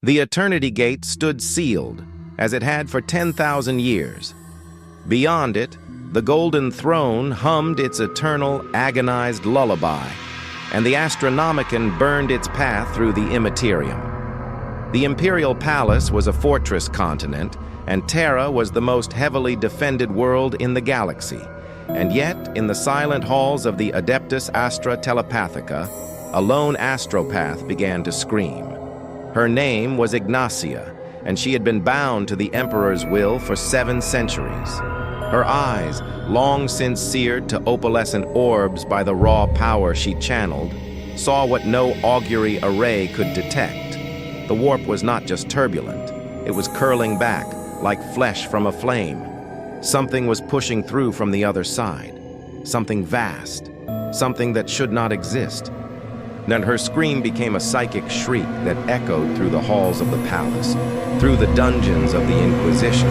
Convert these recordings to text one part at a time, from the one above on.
The Eternity Gate stood sealed, as it had for 10,000 years. Beyond it, the Golden Throne hummed its eternal, agonized lullaby, and the Astronomican burned its path through the Imperium. The Imperial Palace was a fortress continent, and Terra was the most heavily defended world in the galaxy. And yet, in the silent halls of the Adeptus Astra Telepathica, a lone astropath began to scream. Her name was Ignacia, and she had been bound to the Emperor's will for 7 centuries. Her eyes, long since seared to opalescent orbs by the raw power she channeled, saw what no augury array could detect. The warp was not just turbulent, it was curling back, like flesh from a flame. Something was pushing through from the other side. Something vast, something that should not exist. Then her scream became a psychic shriek that echoed through the halls of the palace, through the dungeons of the Inquisition,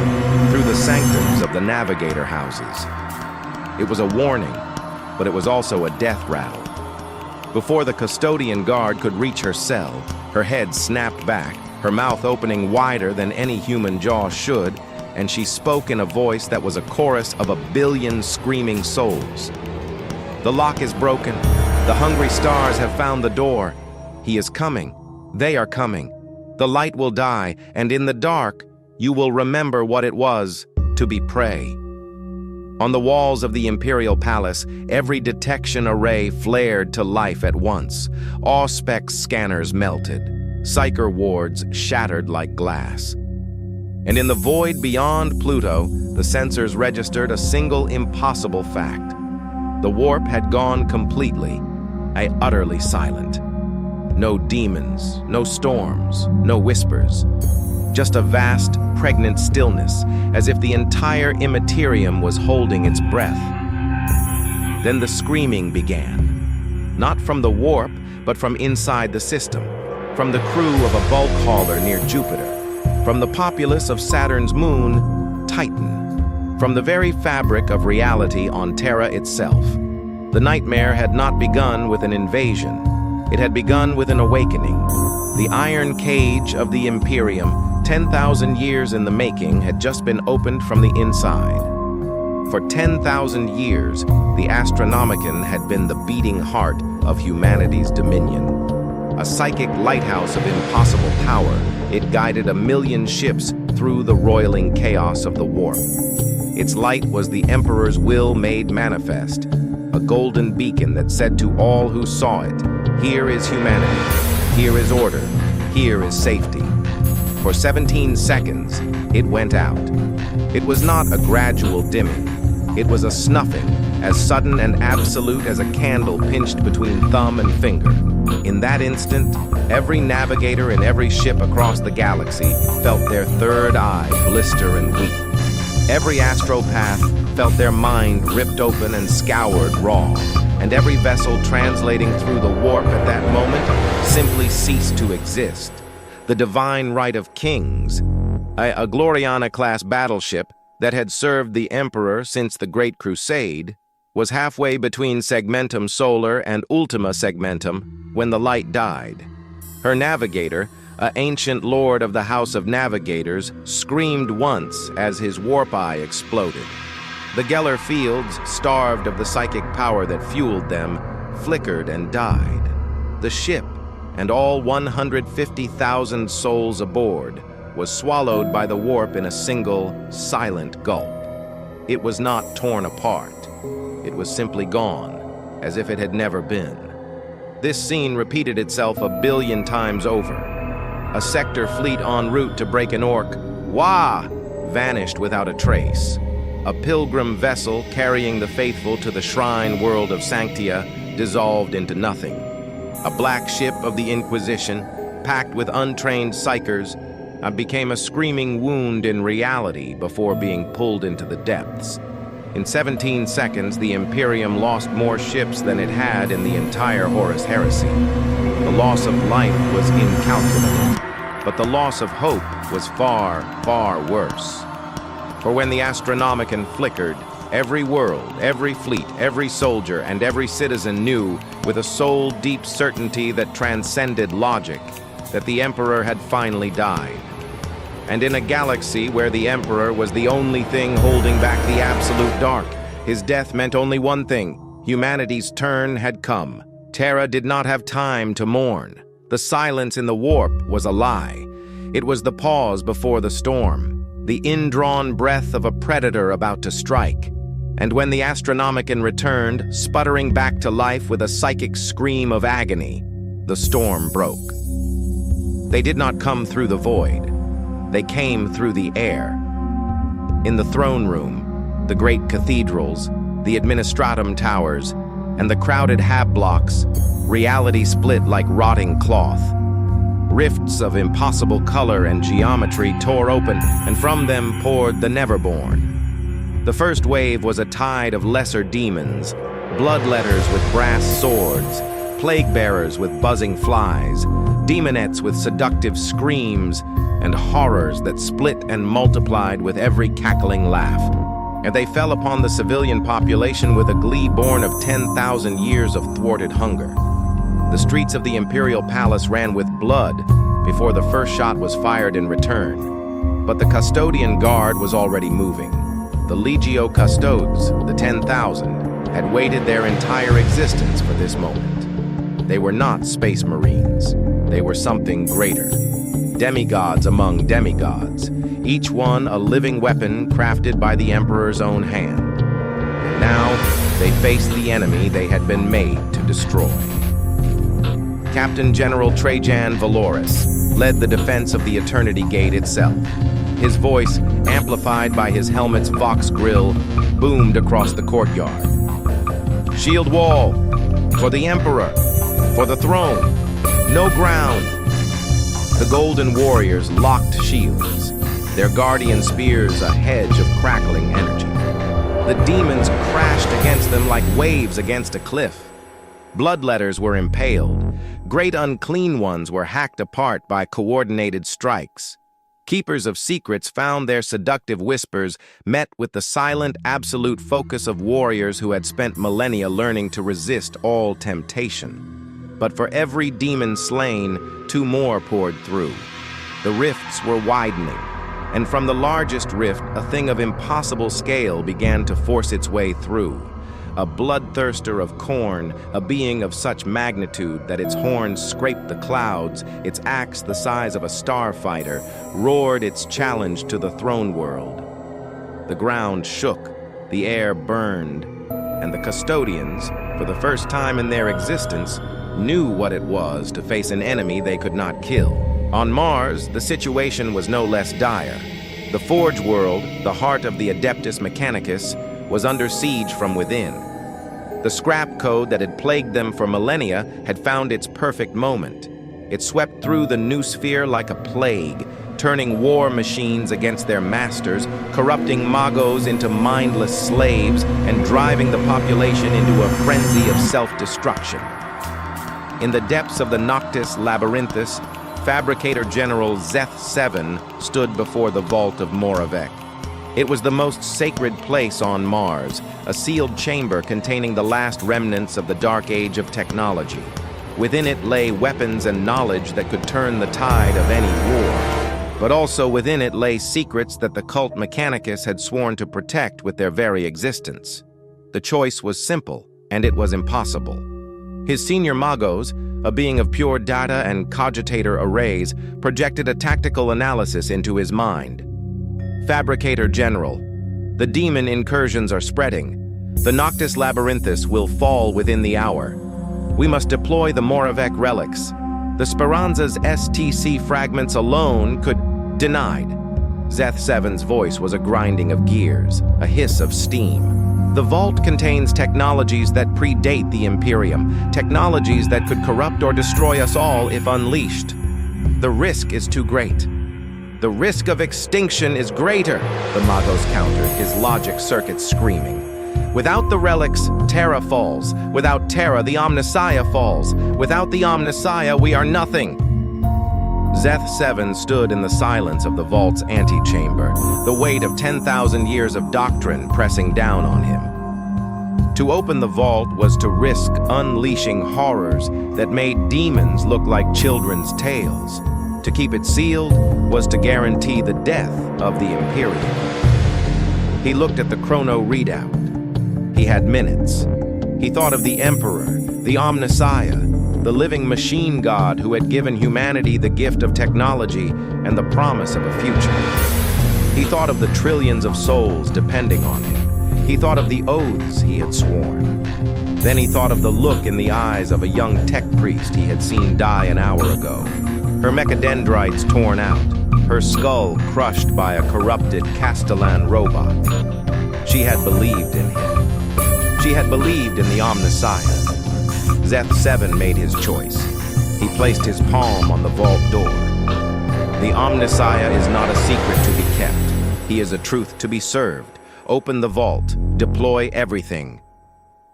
through the sanctums of the navigator houses. It was a warning, but it was also a death rattle. Before the custodian guard could reach her cell, her head snapped back, her mouth opening wider than any human jaw should, and she spoke in a voice that was a chorus of 1 billion screaming souls. "The lock is broken. The hungry stars have found the door. He is coming. They are coming. The light will die, and in the dark, you will remember what it was to be prey." On the walls of the Imperial Palace, every detection array flared to life at once. Auspex scanners melted. Psyker wards shattered like glass. And in the void beyond Pluto, the sensors registered a single impossible fact. The warp had gone completely, utterly silent. No demons, no storms, no whispers. Just a vast, pregnant stillness, as if the entire Imperium was holding its breath. Then the screaming began. Not from the warp, but from inside the system. From the crew of a bulk hauler near Jupiter. From the populace of Saturn's moon, Titan. From the very fabric of reality on Terra itself. The nightmare had not begun with an invasion. It had begun with an awakening. The iron cage of the Imperium, 10,000 years in the making, had just been opened from the inside. For 10,000 years, the Astronomican had been the beating heart of humanity's dominion. A psychic lighthouse of impossible power, it guided 1 million ships through the roiling chaos of the warp. Its light was the Emperor's will made manifest, a golden beacon that said to all who saw it, "Here is humanity, here is order, here is safety." For 17 seconds, it went out. It was not a gradual dimming. It was a snuffing, as sudden and absolute as a candle pinched between thumb and finger. In that instant, every navigator in every ship across the galaxy felt their third eye blister and weep. Every astropath felt their mind ripped open and scoured raw, and every vessel translating through the warp at that moment simply ceased to exist. The divine right of kings, a Gloriana-class battleship that had served the Emperor since the Great Crusade, was halfway between Segmentum Solar and Ultima Segmentum when the light died. Her navigator, an ancient lord of the House of Navigators, screamed once as his warp eye exploded. The Geller fields, starved of the psychic power that fueled them, flickered and died. The ship, and all 150,000 souls aboard, was swallowed by the warp in a single, silent gulp. It was not torn apart. It was simply gone, as if it had never been. This scene repeated itself 1 billion times over. A sector fleet en route to break an orc, wah, vanished without a trace. A pilgrim vessel carrying the faithful to the shrine world of Sanctia dissolved into nothing. A black ship of the Inquisition, packed with untrained psychers, became a screaming wound in reality before being pulled into the depths. In 17 seconds, the Imperium lost more ships than it had in the entire horusheresy. The loss of life was incalculable, but the loss of hope was far, far worse. For when the Astronomican flickered, every world, every fleet, every soldier, and every citizen knew, with a soul-deep certainty that transcended logic, that the Emperor had finally died. And in a galaxy where the Emperor was the only thing holding back the absolute dark, his death meant only one thing: humanity's turn had come. Terra did not have time to mourn. The silence in the warp was a lie. It was the pause before the storm, the indrawn breath of a predator about to strike. And when the Astronomican returned, sputtering back to life with a psychic scream of agony, the storm broke. They did not come through the void. They came through the air. In the throne room, the great cathedrals, the administratum towers, and the crowded hab blocks, reality split like rotting cloth. Rifts of impossible color and geometry tore open, and from them poured the Neverborn. The first wave was a tide of lesser demons, bloodletters with brass swords, plague-bearers with buzzing flies, demonettes with seductive screams, and horrors that split and multiplied with every cackling laugh. And they fell upon the civilian population with a glee born of 10,000 years of thwarted hunger. The streets of the imperial palace ran with blood before the first shot was fired in return. But the custodian guard was already moving. The Legio Custodes, the 10,000, had waited their entire existence for this moment. They were not space marines. They were something greater. Demigods among demigods, each one a living weapon crafted by the Emperor's own hand. And now, they faced the enemy they had been made to destroy. Captain General Trajann Valoris led the defense of the Eternity Gate itself. His voice, amplified by his helmet's Vox grill, boomed across the courtyard. "Shield wall! For the Emperor! For the throne! No ground!" The Golden Warriors locked shields, their guardian spears a hedge of crackling energy. The demons crashed against them like waves against a cliff. Bloodletters were impaled. Great unclean ones were hacked apart by coordinated strikes. Keepers of secrets found their seductive whispers met with the silent, absolute focus of warriors who had spent millennia learning to resist all temptation. But for every demon slain, 2 more poured through. The rifts were widening, and from the largest rift, a thing of impossible scale began to force its way through. A bloodthirster of khorne, a being of such magnitude that its horns scraped the clouds, its axe the size of a starfighter, roared its challenge to the Throneworld. The ground shook, the air burned, and the custodians, for the first time in their existence, knew what it was to face an enemy they could not kill. On Mars, the situation was no less dire. The Forge World, the heart of the Adeptus Mechanicus, was under siege from within. The scrap code that had plagued them for millennia had found its perfect moment. It swept through the new sphere like a plague, turning war machines against their masters, corrupting magos into mindless slaves, and driving the population into a frenzy of self-destruction. In the depths of the Noctis Labyrinthus, Fabricator General Szeth 7 stood before the vault of Moravec. It was the most sacred place on Mars, a sealed chamber containing the last remnants of the dark age of technology. Within it lay weapons and knowledge that could turn the tide of any war. But also within it lay secrets that the cult Mechanicus had sworn to protect with their very existence. The choice was simple, and it was impossible. His senior magos, a being of pure data and cogitator arrays, projected a tactical analysis into his mind. Fabricator General, the demon incursions are spreading. The Noctis Labyrinthus will fall within the hour. We must deploy the Moravec relics. The Speranza's STC fragments alone could... Denied. Szeth 7's voice was a grinding of gears, a hiss of steam. The vault contains technologies that predate the Imperium, technologies that could corrupt or destroy us all if unleashed. The risk is too great. The risk of extinction is greater, the Magos countered, his logic circuit screaming. Without the relics, Terra falls. Without Terra, the Omnissiah falls. Without the Omnissiah, we are nothing. Szeth 7 stood in the silence of the vault's antechamber, the weight of 10,000 years of doctrine pressing down on him. To open the vault was to risk unleashing horrors that made demons look like children's tales. To keep it sealed was to guarantee the death of the Imperium. He looked at the chrono readout. He had minutes. He thought of the Emperor, the Omnissiah, the living machine god who had given humanity the gift of technology and the promise of a future. He thought of the trillions of souls depending on him. He thought of the oaths he had sworn. Then he thought of the look in the eyes of a young tech priest he had seen die an hour ago. Her mechadendrites torn out, her skull crushed by a corrupted Castellan robot. She had believed in him. She had believed in the Omnissiah. Szeth 7 made his choice. He placed his palm on the vault door. The Omnissiah is not a secret to be kept. He is a truth to be served. Open the vault. Deploy everything.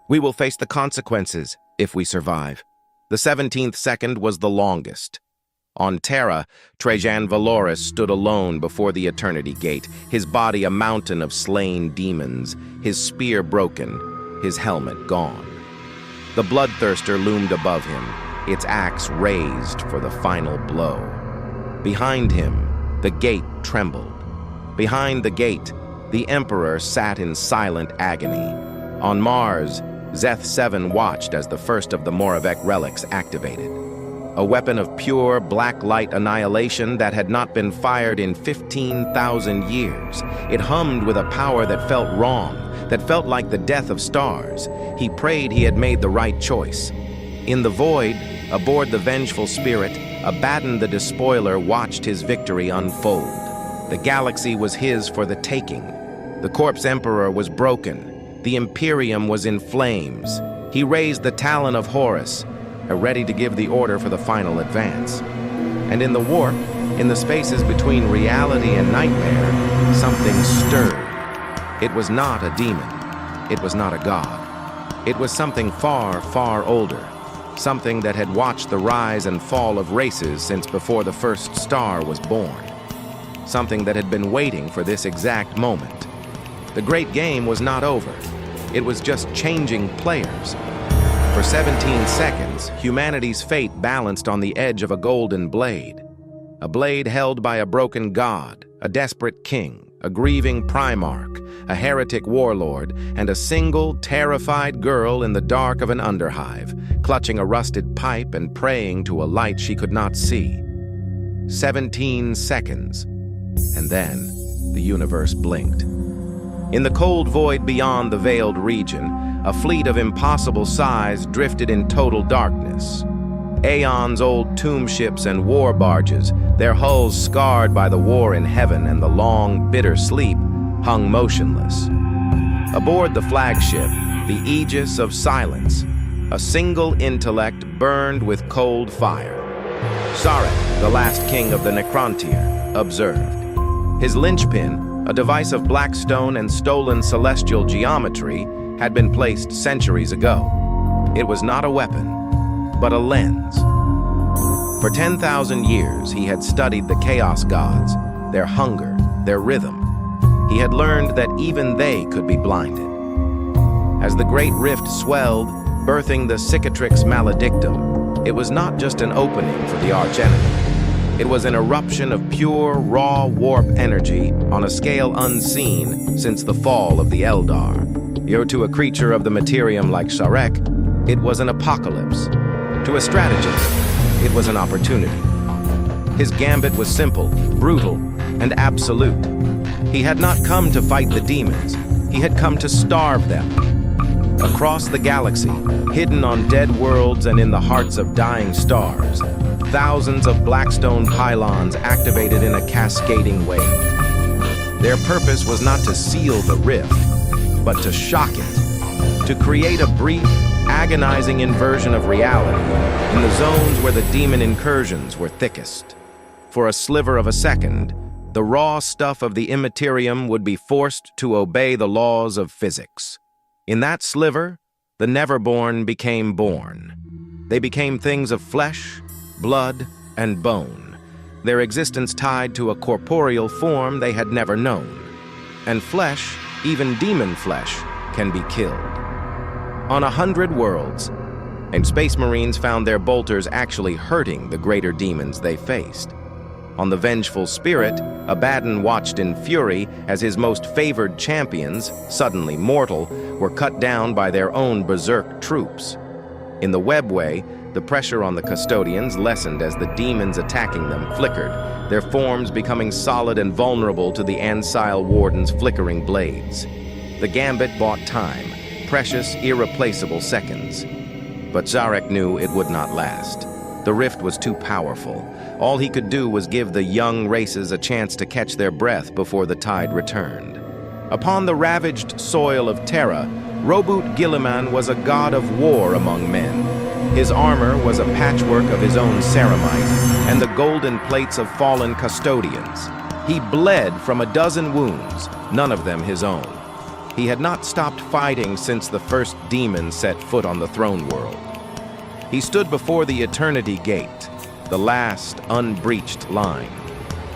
We will face the consequences if we survive. The 17th second was the longest. On Terra, Trajann Valoris stood alone before the Eternity Gate, his body a mountain of slain demons, his spear broken, his helmet gone. The bloodthirster loomed above him, its axe raised for the final blow. Behind him, the gate trembled. Behind the gate, the Emperor sat in silent agony. On Mars, Szeth 7 watched as the first of the Moravec relics activated. A weapon of pure black light annihilation that had not been fired in 15,000 years. It hummed with a power that felt wrong, that felt like the death of stars. He prayed he had made the right choice. In the void, aboard the vengeful spirit, Abaddon the despoiler watched his victory unfold. The galaxy was his for the taking. The corpse emperor was broken. The Imperium was in flames. He raised the talon of Horus, ready to give the order for the final advance. And in the warp, in the spaces between reality and nightmare, something stirred. It was not a demon. It was not a god. It was something far, far older. Something that had watched the rise and fall of races since before the first star was born. Something that had been waiting for this exact moment. The great game was not over. It was just changing players. For 17 seconds, humanity's fate balanced on the edge of a golden blade. A blade held by a broken god, a desperate king, a grieving primarch, a heretic warlord, and a single, terrified girl in the dark of an underhive, clutching a rusted pipe and praying to a light she could not see. 17 seconds. And then, the universe blinked. In the cold void beyond the veiled region, a fleet of impossible size drifted in total darkness. Aeon's old tomb ships and war barges, their hulls scarred by the war in heaven and the long, bitter sleep, hung motionless. Aboard the flagship, the Aegis of Silence, a single intellect burned with cold fire. Szarekh, the last king of the Necrontyr, observed. His linchpin, a device of black stone and stolen celestial geometry, had been placed centuries ago. It was not a weapon, but a lens. For 10,000 years, he had studied the chaos gods, their hunger, their rhythm. He had learned that even they could be blinded. As the great rift swelled, birthing the cicatrix maledictum, it was not just an opening for the archenemy. It was an eruption of pure, raw warp energy on a scale unseen since the fall of the Eldar. To a creature of the materium like Szarekh, it was an apocalypse. To a strategist, it was an opportunity. His gambit was simple, brutal, and absolute. He had not come to fight the demons. He had come to starve them. Across the galaxy, hidden on dead worlds and in the hearts of dying stars, thousands of blackstone pylons activated in a cascading wave. Their purpose was not to seal the rift, but to shock it, to create a brief, agonizing inversion of reality in the zones where the demon incursions were thickest. For a sliver of a second, the raw stuff of the immaterium would be forced to obey the laws of physics. In that sliver, the neverborn became born. They became things of flesh, blood, and bone, their existence tied to a corporeal form they had never known. And flesh, even demon flesh, can be killed. on 100 worlds, and Space Marines found their bolters actually hurting the greater demons they faced. On the vengeful spirit, Abaddon watched in fury as his most favored champions, suddenly mortal, were cut down by their own berserk troops. In the webway, the pressure on the custodians lessened as the demons attacking them flickered, their forms becoming solid and vulnerable to the Ancile Warden's flickering blades. The gambit bought time, precious, irreplaceable seconds. But Szarekh knew it would not last. The rift was too powerful. All he could do was give the young races a chance to catch their breath before the tide returned. Upon the ravaged soil of Terra, Roboute Guilliman was a god of war among men. His armor was a patchwork of his own ceramite and the golden plates of fallen custodians. He bled from a dozen wounds, none of them his own. He had not stopped fighting since the first demon set foot on the Throneworld. He stood before the Eternity Gate, the last unbreached line.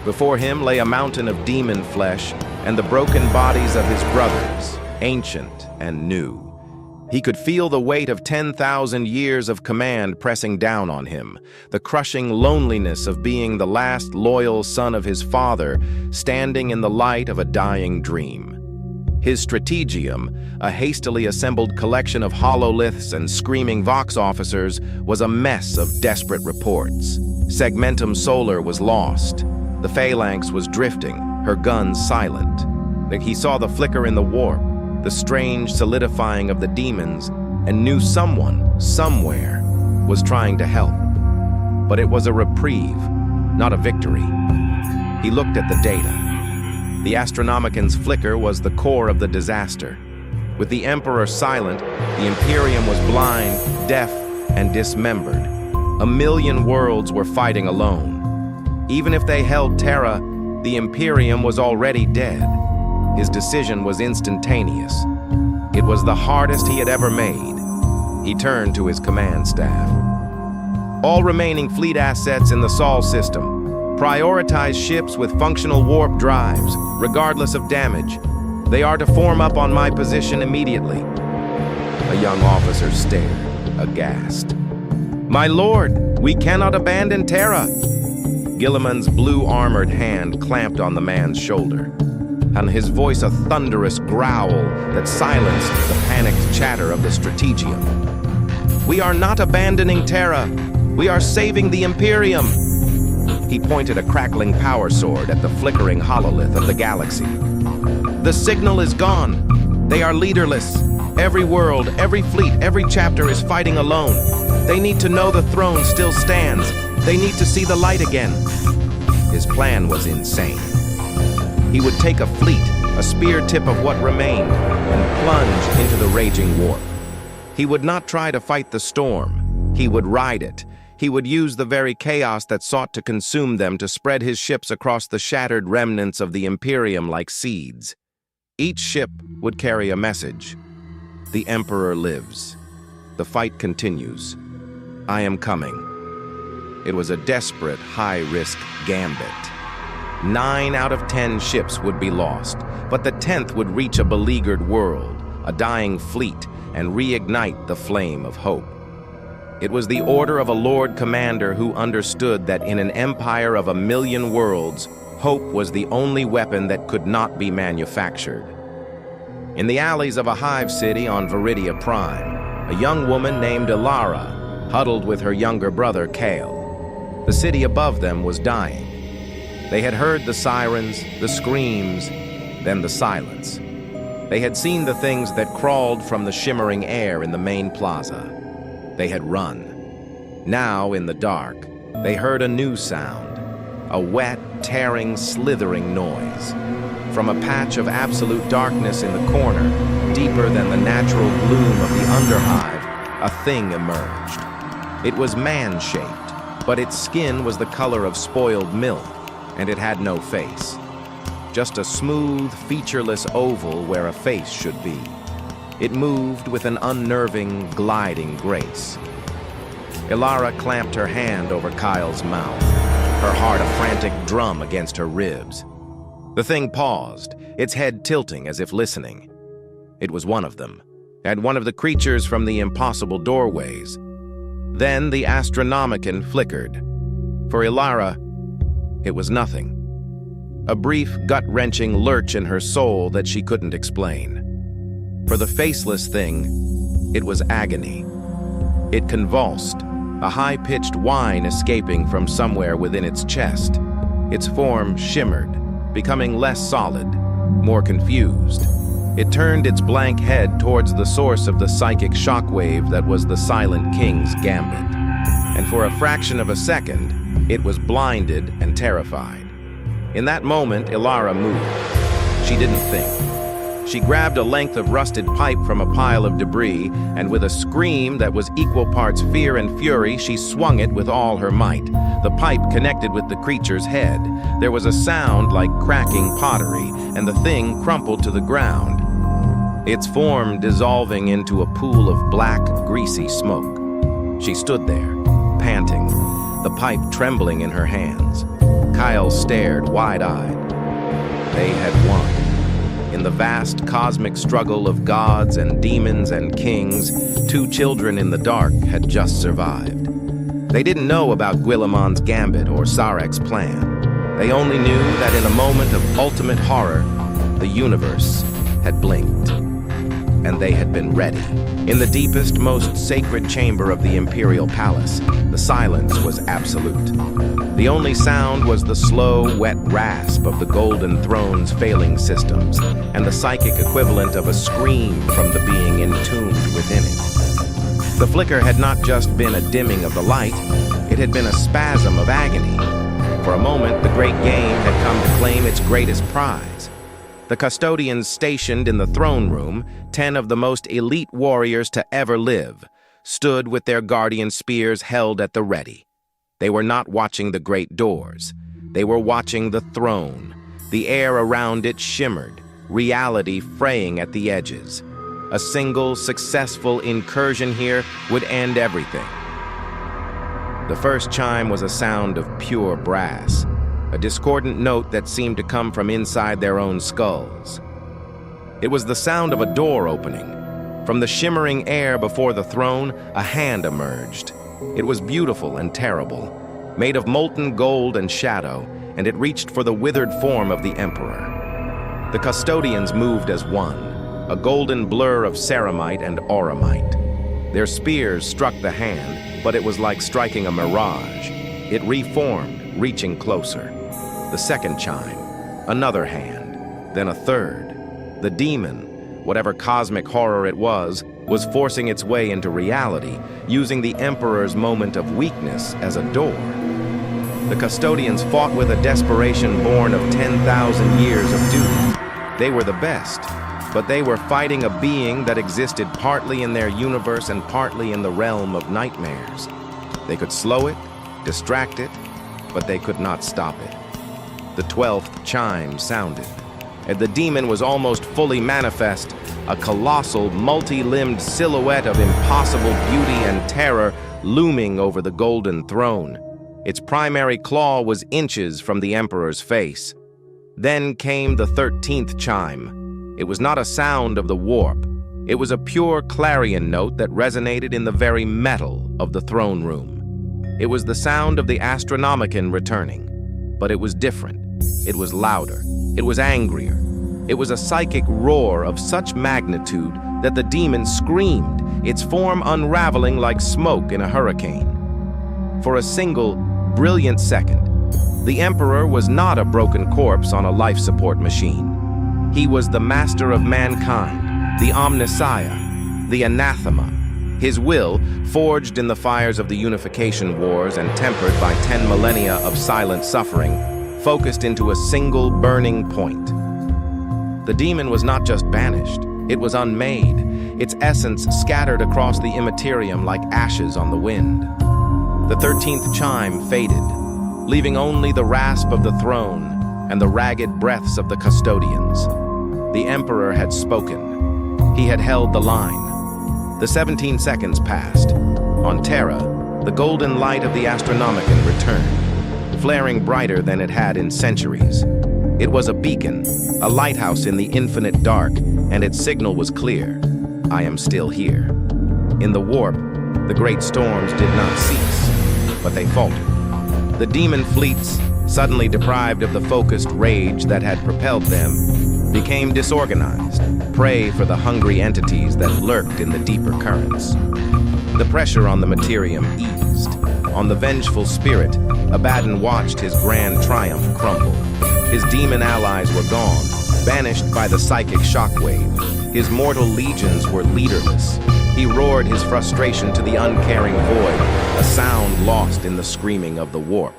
Before him lay a mountain of demon flesh and the broken bodies of his brothers, ancient and new. He could feel the weight of 10,000 years of command pressing down on him, the crushing loneliness of being the last loyal son of his father, standing in the light of a dying dream. His strategium, a hastily assembled collection of hololiths and screaming Vox officers, was a mess of desperate reports. Segmentum Solar was lost. The Phalanx was drifting, her guns silent. He saw the flicker in the warp, the strange solidifying of the demons, and knew someone, somewhere, was trying to help. But it was a reprieve, not a victory. He looked at the data. The Astronomican's flicker was the core of the disaster. With the Emperor silent, the Imperium was blind, deaf, and dismembered. 1,000,000 worlds were fighting alone. Even if they held Terra, the Imperium was already dead. His decision was instantaneous. It was the hardest he had ever made. He turned to his command staff. All remaining fleet assets in the Sol system. Prioritize ships with functional warp drives, regardless of damage. They are to form up on my position immediately. A young officer stared, aghast. My lord, we cannot abandon Terra. Guilliman's blue-armored hand clamped on the man's shoulder, and his voice a thunderous growl that silenced the panicked chatter of the strategium. We are not abandoning Terra. We are saving the Imperium. He pointed a crackling power sword at the flickering hololith of the galaxy. The signal is gone. They are leaderless. Every world, every fleet, every chapter is fighting alone. They need to know the throne still stands. They need to see the light again. His plan was insane. He would take a fleet, a spear tip of what remained, and plunge into the raging warp. He would not try to fight the storm. He would ride it. He would use the very chaos that sought to consume them to spread his ships across the shattered remnants of the Imperium like seeds. Each ship would carry a message. The Emperor lives. The fight continues. I am coming. It was a desperate, high-risk gambit. 9 out of 10 ships would be lost, but the 10th would reach a beleaguered world, a dying fleet, and reignite the flame of hope. It was the order of a Lord Commander who understood that in an empire of 1,000,000 worlds, hope was the only weapon that could not be manufactured. In the alleys of a hive city on Viridia Prime, a young woman named Ilara huddled with her younger brother, Kale. The city above them was dying. They had heard the sirens, the screams, then the silence. They had seen the things that crawled from the shimmering air in the main plaza. They had run. Now, in the dark, they heard a new sound, a wet, tearing, slithering noise. From a patch of absolute darkness in the corner, deeper than the natural gloom of the underhive, a thing emerged. It was man-shaped, but its skin was the color of spoiled milk, and it had no face. Just a smooth, featureless oval where a face should be. It moved with an unnerving, gliding grace. Ilara clamped her hand over Kyle's mouth, her heart a frantic drum against her ribs. The thing paused, its head tilting as if listening. It was one of them, at one of the creatures from the impossible doorways. Then the Astronomican flickered. For Ilara, it was nothing. A brief, gut-wrenching lurch in her soul that she couldn't explain. For the faceless thing, it was agony. It convulsed, a high-pitched whine escaping from somewhere within its chest. Its form shimmered, becoming less solid, more confused. It turned its blank head towards the source of the psychic shockwave that was the Silent King's gambit. And for a fraction of a second, it was blinded and terrified. In that moment, Ilara moved. She didn't think. She grabbed a length of rusted pipe from a pile of debris, and with a scream that was equal parts fear and fury, she swung it with all her might. The pipe connected with the creature's head. There was a sound like cracking pottery, and the thing crumpled to the ground, its form dissolving into a pool of black, greasy smoke. She stood there, panting, the pipe trembling in her hands. Kyle stared wide-eyed. They had won. In the vast cosmic struggle of gods and demons and kings, two children in the dark had just survived. They didn't know about Guilliman's gambit or Sarekh's plan. They only knew that in a moment of ultimate horror, the universe had blinked. And they had been ready. In the deepest, most sacred chamber of the imperial palace, the silence was absolute. The only sound was the slow, wet rasp of the golden throne's failing systems, and the psychic equivalent of a scream from the being entombed within it. The flicker had not just been a dimming of the light, it had been a spasm of agony. For a moment, the great game had come to claim its greatest prize. The custodians stationed in the throne room, 10 of the most elite warriors to ever live, stood with their guardian spears held at the ready. They were not watching the great doors. They were watching the throne. The air around it shimmered, reality fraying at the edges. A single, successful incursion here would end everything. The first chime was a sound of pure brass, a discordant note that seemed to come from inside their own skulls. It was the sound of a door opening. From the shimmering air before the throne, a hand emerged. It was beautiful and terrible, made of molten gold and shadow, and it reached for the withered form of the emperor. The custodians moved as one, a golden blur of ceramite and auramite. Their spears struck the hand, but it was like striking a mirage. It reformed, reaching closer. The second chime, another hand, then a third. The demon, whatever cosmic horror it was forcing its way into reality, using the Emperor's moment of weakness as a door. The custodians fought with a desperation born of 10,000 years of duty. They were the best, but they were fighting a being that existed partly in their universe and partly in the realm of nightmares. They could slow it, distract it, but they could not stop it. The 12th chime sounded, and the demon was almost fully manifest, a colossal, multi-limbed silhouette of impossible beauty and terror looming over the golden throne. Its primary claw was inches from the Emperor's face. Then came the 13th chime. It was not a sound of the warp. It was a pure clarion note that resonated in the very metal of the throne room. It was the sound of the Astronomican returning, but it was different. It was louder. It was angrier. It was a psychic roar of such magnitude that the demon screamed, its form unraveling like smoke in a hurricane. For a single, brilliant second, the Emperor was not a broken corpse on a life support machine. He was the master of mankind, the omnissiah, the anathema. His will, forged in the fires of the unification wars and tempered by 10 millennia of silent suffering, focused into a single burning point. The demon was not just banished, it was unmade, its essence scattered across the immaterium like ashes on the wind. The 13th chime faded, leaving only the rasp of the throne and the ragged breaths of the custodians. The Emperor had spoken. He had held the line. The 17 seconds passed. On Terra, the golden light of the Astronomican returned, flaring brighter than it had in centuries. It was a beacon, a lighthouse in the infinite dark, and its signal was clear. I am still here. In the warp, the great storms did not cease, but they faltered. The demon fleets, suddenly deprived of the focused rage that had propelled them, became disorganized, prey for the hungry entities that lurked in the deeper currents. The pressure on the materium eased. On the vengeful spirit, Abaddon watched his grand triumph crumble. His demon allies were gone, banished by the psychic shockwave. His mortal legions were leaderless. He roared his frustration to the uncaring void, a sound lost in the screaming of the warp.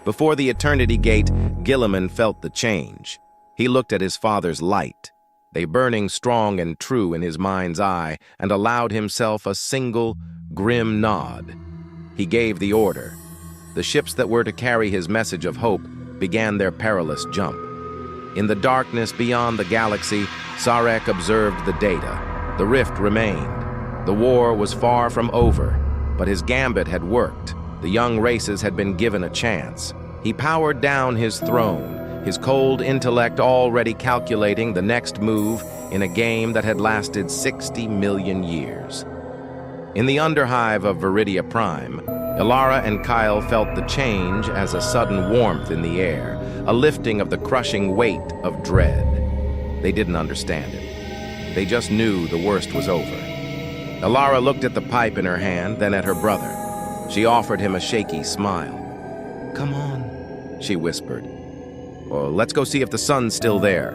Before the eternity gate, Guilliman felt the change. He looked at his father's light, they burning strong and true in his mind's eye, and allowed himself a single, grim nod. He gave the order. The ships that were to carry his message of hope began their perilous jump. In the darkness beyond the galaxy, Szarekh observed the data. The rift remained. The war was far from over, but his gambit had worked. The young races had been given a chance. He powered down his throne, his cold intellect already calculating the next move in a game that had lasted 60 million years. In the underhive of Viridia Prime, Ilara and Kyle felt the change as a sudden warmth in the air, a lifting of the crushing weight of dread. They didn't understand it. They just knew the worst was over. Ilara looked at the pipe in her hand, then at her brother. She offered him a shaky smile. "Come on," she whispered. "Well, let's go see if the sun's still there."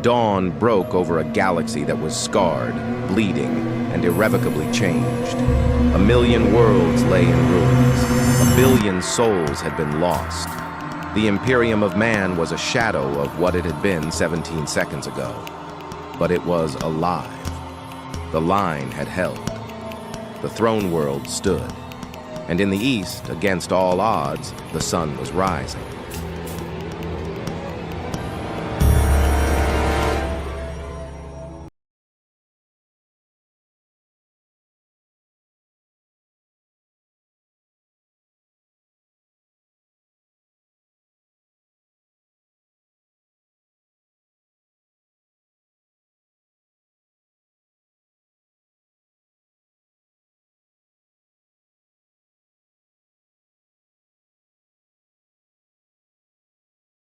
Dawn broke over a galaxy that was scarred, bleeding, and irrevocably changed. A million worlds lay in ruins. A billion souls had been lost. The imperium of man was a shadow of what it had been 17 seconds ago. But it was alive. The line had held. The Throneworld stood. And in the east, against all odds, the sun was rising.